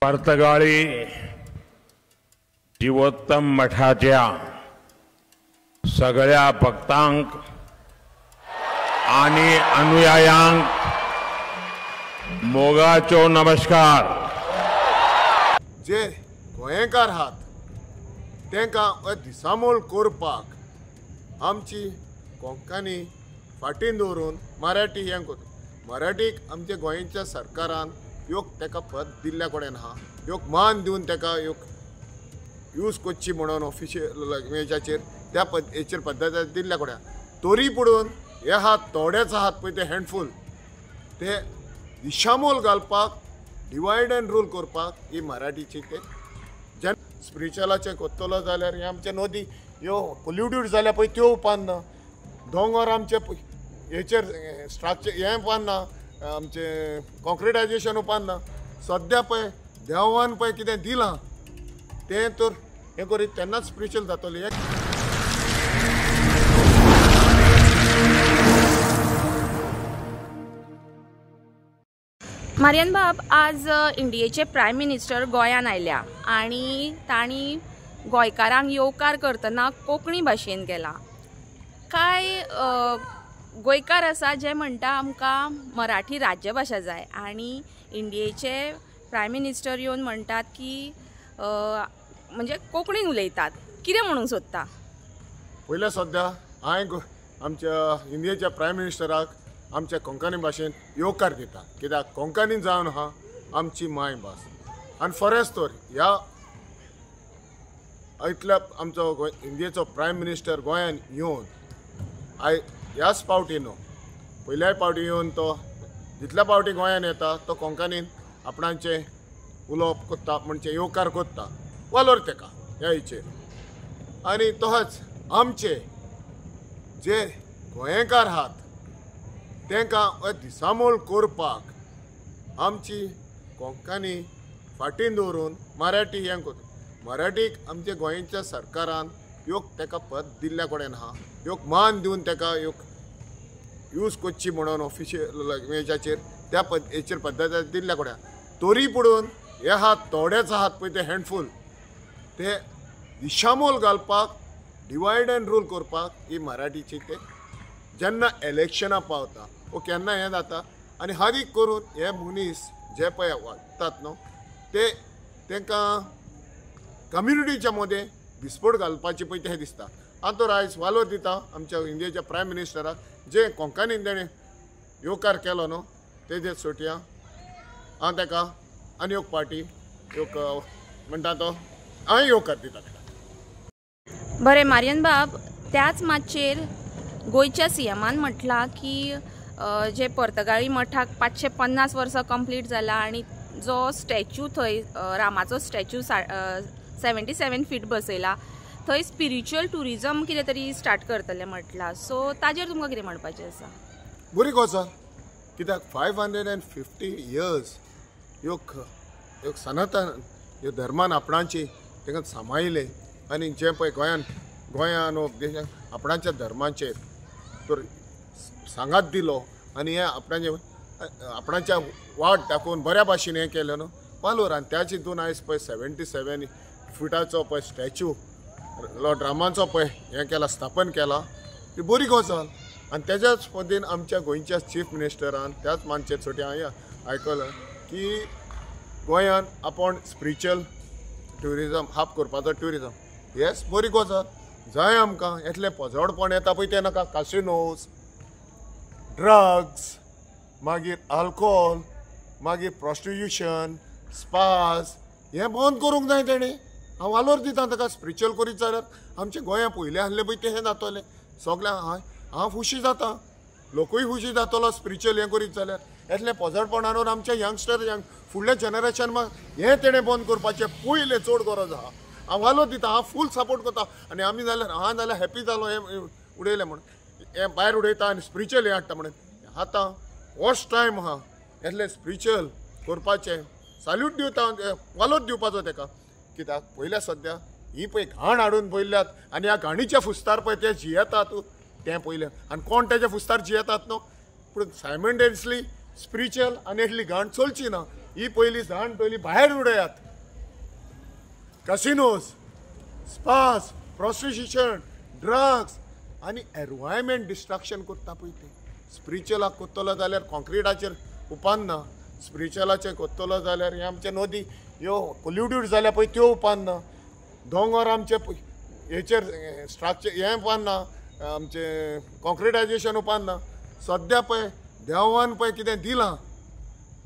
पर्तगाळी जीवोत्तम मठाच्या सगळ्या भक्तांक आणि अनुयायांक मोगाचो नमस्कार। जे गोंयकार आहात तांकां दिसामोल करपाक आमची कोंकणी फाटीं दवरून मराठी हें करता। मराठीक आमच्या गोंयच्या सरकारान योग ताका पद दिल्ल्या कडेन आहा, योग मान दिवन ताका योग यूज करची म्हणून ऑफिशियल लँग्वेजाचेर त्या हेचेर पद्दतीन दिल्ल्या कडेन। तरी पडून हे आहात थोडेच आहात पळय ते हँडफूल, ते दिशामोल घालपाक डिवायड एंड रूल करपाक ही मराठीची ते जेन्ना स्पिरिच्युअलाचें कोत्तलो जाल्यार हे आमचे नदी ह्यो पोल्युटेड जाल्या पळय त्यो उपान्ना, दोंगर आमचे हेचेर स्ट्रक्चर हें पान्ना, आमचे कॉन्क्रिटायजेशन उपान्ना। सद्या पळय देवान पळय कितें दिलां तें तर हें करीत तेन्नाच स्पिरिच्युअल जातली। मारियन बाब, आज इंडियेचे प्रायम मिनिस्टर गोंयान आयल्या आनी तांणी गोंयकारांक येवकार करतना कोंकणी भाशेन केला। कांय गोंयकार आसा जे म्हणटा आमकां मराठी राज्यभाशा जाय आनी इंडियेचे प्रायम मिनिस्टर येवन म्हणटात की म्हणजे कोंकणीन उलयतात, कितें म्हणूंक सोदता? पयल्या सद्या हांवें आमच्या इंडियेच्या प्रायम मिनिस्टराक आमच्या कोंकणी भाशेन येवकार दिता, कित्याक कोंकणी जावन आहा आमची मायभास। आनी फरेस्त तर ह्या इतल्या आमचो इंडियेचो प्रायम मिनिस्टर गोंयान येवन ह्याच पावटी न्हू, पयल्याय पावटी येवन तो जितल्या पावटी गोंयान येता तो कोंकणीन आपणाचें उलोवप कोत्ता, म्हणजे येवकार कोत्ता वालोर तेका ह्या हेचेर। आनी तोच आमचे जे गोंयकार आहात तांकां दिसामोल करपाक आमची कोंकणी फाटीं दवरून मराठी हें करता। मराठीक आमच्या गोंयच्या सरकारान योग ताका पद दिल्ल्या कडेन आहा, योग मान दिवन ताका योग यूज करची म्हणून ऑफिशियल लँग्वेजाचेर त्या हेचेर पद्दतीन दिल्ल्या कडेन। तरी पडून हे आहात थोडेच आहात पळय ते हँडफूल, ते दिशामोल घालपाक डिवायड एंड रूल करपाक ही मराठीची ते जेन्ना इलेक्शनां पावता वो केन्ना हें जाता। आनी हारीक करून हे मनीस जे पळय वागतात न्हू ते तांकां कम्युनिटीच्या मदें विस्फोट घालपाची पळय तें दिसता। हांव तर आयज वालोर दिता आमच्या इंडियेच्या प्रायम मिनिस्टराक जे कोंकणीन तेणें येवकार केलो न्हू तेजे सोट्या हांव ताका आनी एक पार्टी एक म्हणटा तो हांवें येवकार दिता ताका। बरें मारियन बाब, त्याच माचयेर गोंयच्या सीएमान म्हटलां की जे पर्तगाळी मठाक 550 वर्सां कंप्लीट जाला आनी जो स्टॅच्यू थंय रामाचो स्टॅच्यू 77 फीट बसयला, थंय स्पिरिच्युअल टुरिजम कितें तरी स्टार्ट करतले म्हटलां। सो ताजेर तुमकां कितें म्हणपाचें आसा? बरी गजाल, कित्याक 550 इयर्स ह्यो सनातन ह्यो धर्मान आपणाची ताका सांबाळिले आनी जे पळय गोंयान देशान आपणाच्या धर्माचेर तर सांगात दिलो आनी हे आपणाच्या वाट दाखोवन बऱ्या भाशेन हें केलें न्हू वालोर। आनी त्याच हितून आयज पळय 77 फिटाचो पळय स्टॅच्यू लॉर्ड रामाचो पळय हें केला, स्थापन केला, ती बरी गजाल। आनी तेज्याच पद्दतीन आमच्या गोंयच्या चीफ मिनिस्टरान त्याच मानचेर सोटी हांवें आयकलां की गोंयान आपण स्पिरिच्युअल ट्युरिजम हाप करपाचो ट्युरिजम। येस, बरी गजाल जाय आमकां। येतलें पोजोडपण येता पळय ते नाका, कासिनोज, ड्रग्स, मागीर अल्कोहोल, मागीर प्रॉस्टिट्यूशन, स्पाज हें बंद करूंक जाय तेणें। हांव वालोर दिता ताका। स्पिरिच्युअल करीत जाल्यार आमचे गोंया पयलें आहलें पळय तें हें जातलें सगळ्यांक। हांव खुशी जाता, लोकूय खुशी जातलो स्पिरिच्युअल हें करीत जाल्यार। येतलें पोजोडपणान आमचे यंगस्टर फुडल्या जनरेशन हें तेणें बंद करपाचें पयलें चड गरज आहा। हांव वालोर दिता, हांव फूल सपोर्ट करता आनी आमी जाल्यार हांव जाल्यार हॅप्पी जालो हें उडयलें म्हणून। हें भायर उडयता आनी स्पिरिच्युअल हें हाडटा म्हणून। आतां होच टायम आहा येतलें स्पिरिच्युअल करपाचें। सॅल्यूट दिवता, वालोर दिवपाचो ताका, कित्याक पयल्या सद्या ही पळय घाण हाडून पयल्यात आनी ह्या घाणीच्या फुस्तार पळय ते जियेतात तें पयलें। आनी कोण तेच्या फुस्तार जियेतात न्हू, पूण सायमल्टेनियसली स्पिरिच्युअल आनी येतली घाण चलची ना। ही पहिली जाण पयली भायर उडयात. कसिनोज, स्पास, प्रॉस्टिट्यूशन, ड्रग्स आनी एनवायरमेंट डिस्ट्रक्शन करता पळय ते. स्पिरिच्युअलाक कोत्तलो जाल्यार कॉन्क्रिटाचेर उपान्ना, स्पिरिच्युअलाचेर कोत्तलो जाल्यार हे आमचे नदी ह्यो पोल्युटेड जाल्या पळय त्यो उपान्ना, दोंगर आमचे हेचेर स्ट्रक्चर हें उपान्ना, आमचे कॉन्क्रिटायजेशन उपान्ना. सद्या पळय देवान पळय कितें दिलां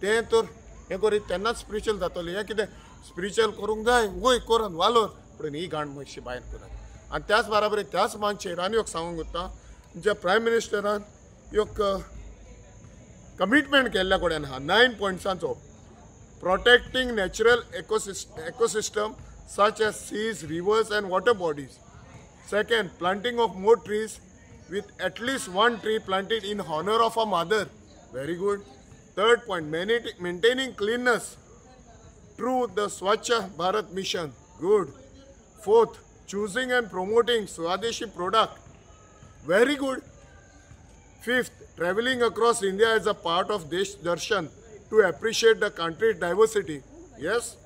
तें तर हें करीत तेन्नाच स्पिरिच्युअल जातलें. हें कितें स्पिरिच्युअल करूंक जाय वय करून वालोर, पूण ही घाण मातशी भायर करात. आनी त्याच बराबर त्याच मानशेर आनी एक सांगूंक वता, जे प्रायम मिनिस्टरान एक कमिटमेंट केल्ल्या कडेन आहा 9 पॉयंट्सांचो. Protecting natural ecosystem such as seas, rivers and water bodies. Second, planting of more trees with at least one tree planted in honor of a mother. Very good. Third point, maintaining cleanness through the Swachh Bharat mission. Good. Fourth, choosing and promoting Swadeshi product. Very good. Fifth, traveling across India as a part of Desh Darshan to appreciate the country's diversity. Yes.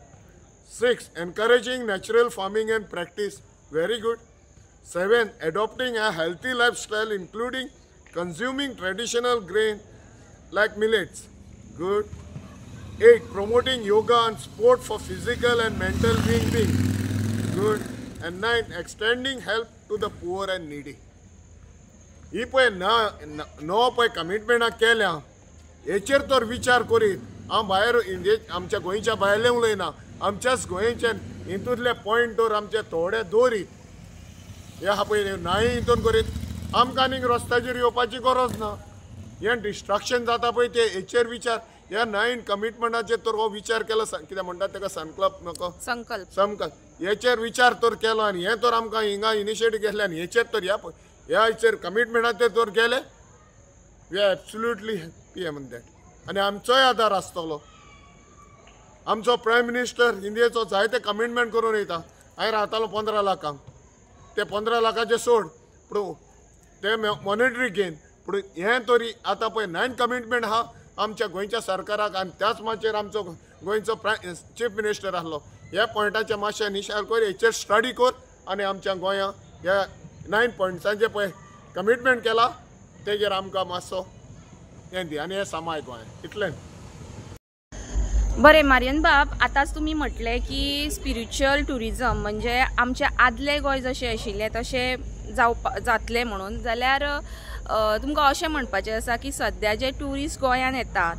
Sixth, encouraging natural farming and practice. Very good. Seventh, adopting a healthy lifestyle including consuming traditional grain like millets. Good. 8, promoting yoga and sport for physical and mental well-being. Good. And 9, extending help to the poor and needy. ही पळय no पळय कमिटमेंटां केल्या हेचेर तर विचार करीत हांव भायर इंडिये आमच्या गोंयच्या भायले उलयना, आमच्याच गोंयच्यान हितूंतले पॉयंट तर आमचे थोडे दवरीत. हे आहा पळय नाही हितून करीत आमकां आनीक रस्त्याचेर येवपाची गरज ना. हें डिस्ट्रक्शन जाता पळय ते हेचेर विचार, ह्या 9 कमिटमेंटाचेर तर हो विचार केलो. कितें म्हणटात ताका संकल्प हेचेर विचार तर केलो आनी हें तर आमकां हिंगा इनिशिएटीव घेतले आनी हेचेर तर ह्या हेचेर कमिटमेंटाचेर तर गेले. वी आर एब्सोल्युटली हॅप्पी एमन दॅट. आनी आमचोय आदार आसतलो. आमचो प्रायम मिनिस्टर इंडियेचो जायते कमिटमेंट करून येता. हांवें रावतालो 15 लाखांक, ते 15 लाखाचे सोड पूण ते मॉनिटरी गेन, पूण हें तरी आतां पळय 9 कमिटमेंट आहा आमच्या गोंयच्या सरकाराक. आनी त्याच माचेर आमचो गोंयचो चीफ मिनिस्टर आहलो. ह्या पॉयंटाचे मातशें निशाल कर, हेचेर स्टडी कर आनी आमच्या गोंया ह्या 9 पॉयंट्सांचे पळय कमिटमेंट केला तेजेर आमकां मातसो हें दी आनी हें सांबाळ गोंय इतलें. बरें मारियन बाब, आतांच तुमी म्हटलें की स्पिरिच्युअल टुरिजम म्हणजे आमचे आदले गोंय जशें आशिल्लें तशें जातलें म्हणून. जाल्यार तुमकां अशें म्हणपाचें आसा की सद्या जे ट्युरिस्ट गोंयान येतात,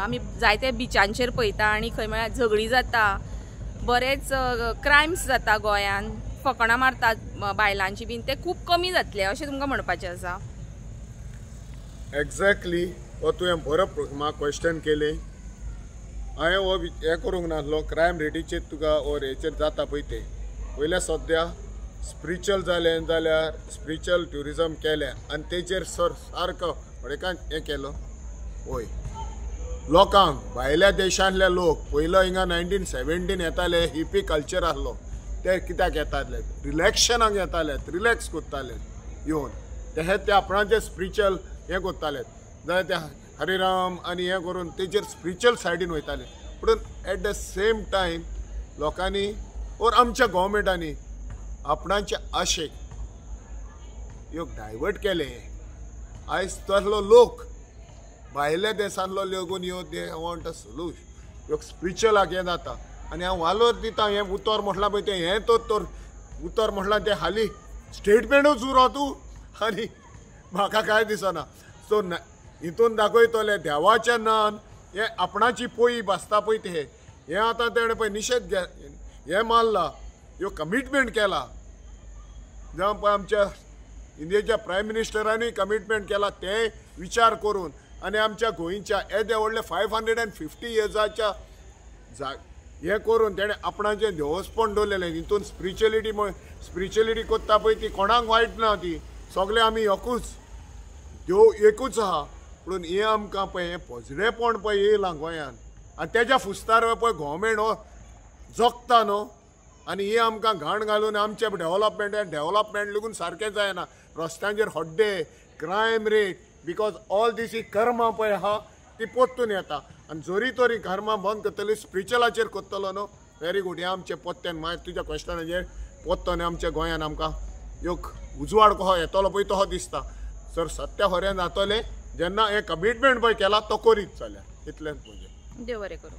आमी जायते बिचांचेर पळयता आनी खंय म्हळ्यार झगडीं जाता, बरेच क्रायम्स जाता गोंयान, फकाणां मारतात बायलांची बीन, ते खूब कमी जातले अशें तुमकां म्हणपाचें आसा. एक्झॅक्टली हो तुवें बरो म्हाका क्वेश्चन केलें. हांवें हो हें करूंक नासलो क्रायम रेटीचेर तुका ओर हेचेर जाता पळय ते पयल्या. सद्या स्पिरिच्युअल जालें जाल्यार स्पिरिच्युअल ट्युरिजम केलें आनी तेचेर सारको थोडेकान हें केलो. वय लोकांक भायल्या देशांतले लोक पयलो हिंगा 1917 येताले, हिपी कल्चर आसलो, ते कित्याक येताले? रिलॅक्शनाक येताले, रिलॅक्स करताले येवन. ते आपणाचें स्पिरिच्युअल हें करताले जाल्यार ते हरिराम आनी हें करून तेचेर स्पिरिच्युअल सायडीन वयताले. पूण एट द सेम टायम लोकांनी ओर आमच्या गोवमेंटांनी आपणाच्या आशेक ह्यो डायवर्ट केले. आयज तसलो लोक भायल्या देशांतलो लेगून ह्यो दे वॉन्ट अ सोल्यूशन, ह्यो स्पिरिच्युअलाक हें जाता. आनी हांव वालोर दिता हें उतर म्हटलां पळय तें हें तर उतर म्हटलां तें हालीं स्टेटमेंटूच उरो तूं आनी म्हाका कांय दिसना. सो हितून दाखयतले देवाच्या नांवान हें आपणाची पोई भासता पळय ते हें आतां तेणें पळय निशेध हें मारला, ह्यो कमिटमेंट केला. जावं पळय आमच्या इंडियेच्या प्रायम मिनिस्टरांनी कमिटमेंट केला ते विचार करून. आनी आमच्या गोंयच्या येदे व्हडले 550 इयर्साच्या हें करून तेणें आपणाचें देवस्थान दवरलेलें. हितून स्पिरिच्युअलिटी कोत्ता पळय ती कोणाक वायट ना, ती सगळे आमी एकूच आहा. पूण हें आमकां पळय हें पॉजिटिवपण पळय येयलां गोंयान आनी तेज्या फुस्तार पळय गव्हर्मेंट हो जगता न्हू. आनी ही आमकां घाण घालून आमचें डेव्हलपमेंट लेगून सारकें जायना. रस्त्यांचेर हड्डे, crime rate, because all these ही कर्मा पळय आहा ती पोत्तून येता. आनी जोरी तोरी घरमा बंद करतली स्पिरिच्युअलाचेर करतलो न्हू व्हेरी गुड हे आमचे पोत्त्यान मागीर तुज्या क्वेश्चनाचेर पोत्तोन आमच्या गोंयान आमकां एक उजवाड कसो येतलो पळय तसो दिसता सर सत्य खरें जातलें जेन्ना हे कमिटमेंट पळय केला तो करीत जाल्यार इतलेंच म्हणजे देव बरें करूं.